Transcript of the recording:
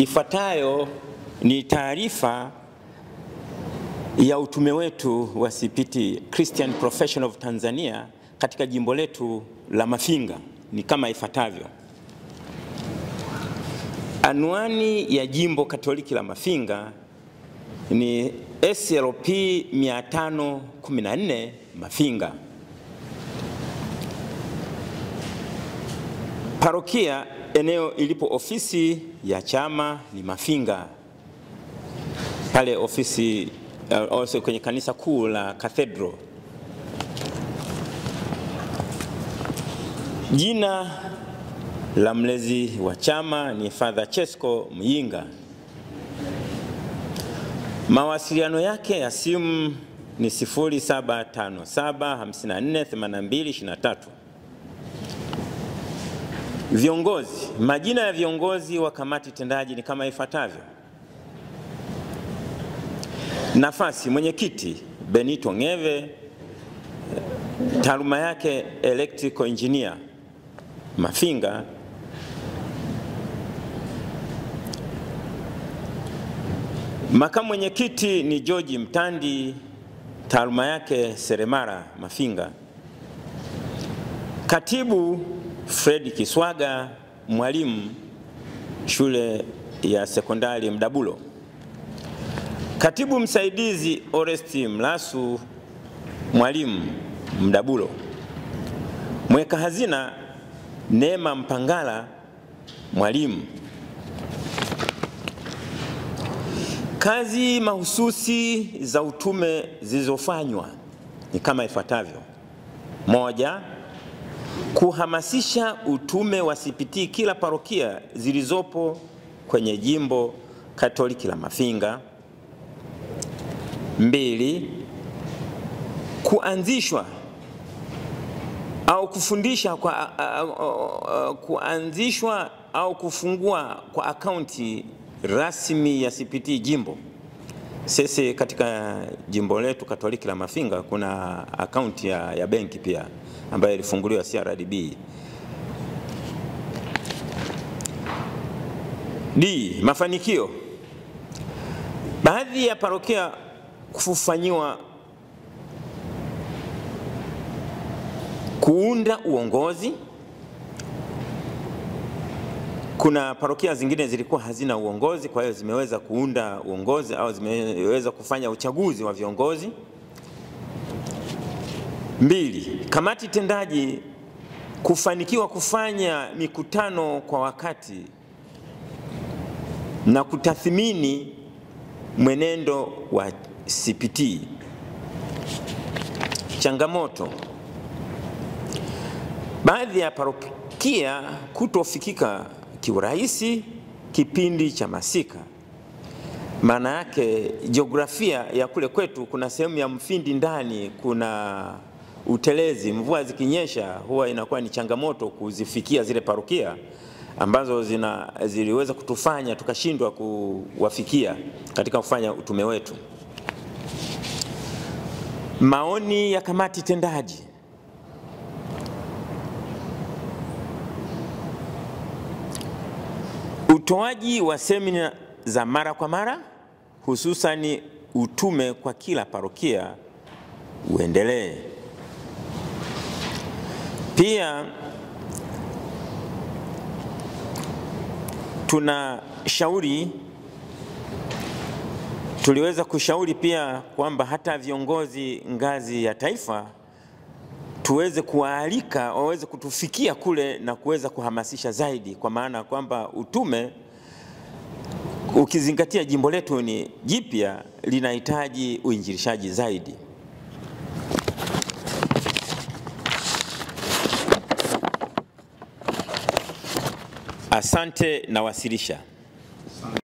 Ifuatayo ni taarifa ya utume wetu wa CPT Christian Profession of Tanzania katika jimbo letu la Mafinga. Ni kama ifuatavyo. Anwani ya jimbo Katoliki la Mafinga ni SLP 514 Mafinga. Parokia eneo ilipo ofisi ya chama ni Mafinga. Pale ofisi also kwenye kanisa kuu la Cathedral. Jina la mlezi wa chama ni Father Chesko Muyinga. Mawasiliano yake ya simu ni 0757548223. Viongozi, majina ya viongozi wa kamati tendaji ni kama ifuatavyo. Nafasi: mwenyekiti Benito Ngeve, taaluma yake electrical engineer, Mafinga. Makamu mwenyekiti ni George Mtandi, taaluma yake seremara, Mafinga. Katibu Fred Kiswaga, mwalimu shule ya sekondari Mdabulo. Katibu msaidizi Oresti Mlasu, mwalimu Mdabulo. Mweka hazina Neema Mpangala, mwalimu. Kazi mahususi za utume zilizofanywa ni kama ifuatavyo. Moja, kuhamasisha utume wa CPT kila parokia zilizopo kwenye jimbo Katoliki la Mafinga. 2, kuanzishwa au kufundisha kuanzishwa au kufungua kwa akaunti rasmi ya CPT jimbo. Sisi katika jimbo letu Katoliki la Mafinga kuna akaunti ya benki pia ambayo ilifunguliwa CRDB. D, mafanikio. Baadhi ya parokia kufanyiwa kuunda uongozi. Kuna parokia zingine zilikuwa hazina uongozi, kwa hiyo zimeweza kuunda uongozi au zimeweza kufanya uchaguzi wa viongozi. 2, kamati tendaji kufanikiwa kufanya mikutano kwa wakati na kutathmini mwenendo wa CPT. Changamoto: baadhi ya parokia kutofikika kiurahisi kipindi cha masika. Maana yake jiografia ya kule kwetu kuna sehemu ya Mfindi ndani, kuna utelezi. Mvua zikinyesha huwa inakuwa ni changamoto kuzifikia zile parokia ambazo ziliweza kutufanya tukashindwa kuwafikia katika kufanya utume wetu. Maoni ya kamati tendaji: utoaji wa semina za mara kwa mara, hususani utume kwa kila parokia uendelee. Pia tuliweza kushauri pia kwamba hata viongozi ngazi ya taifa tuweze kuwaalika waweze kutufikia kule na kuweza kuhamasisha zaidi, kwa maana kwamba utume ukizingatia jimbo letu ni jipya linahitaji uinjilishaji zaidi. Asante na wasilisha.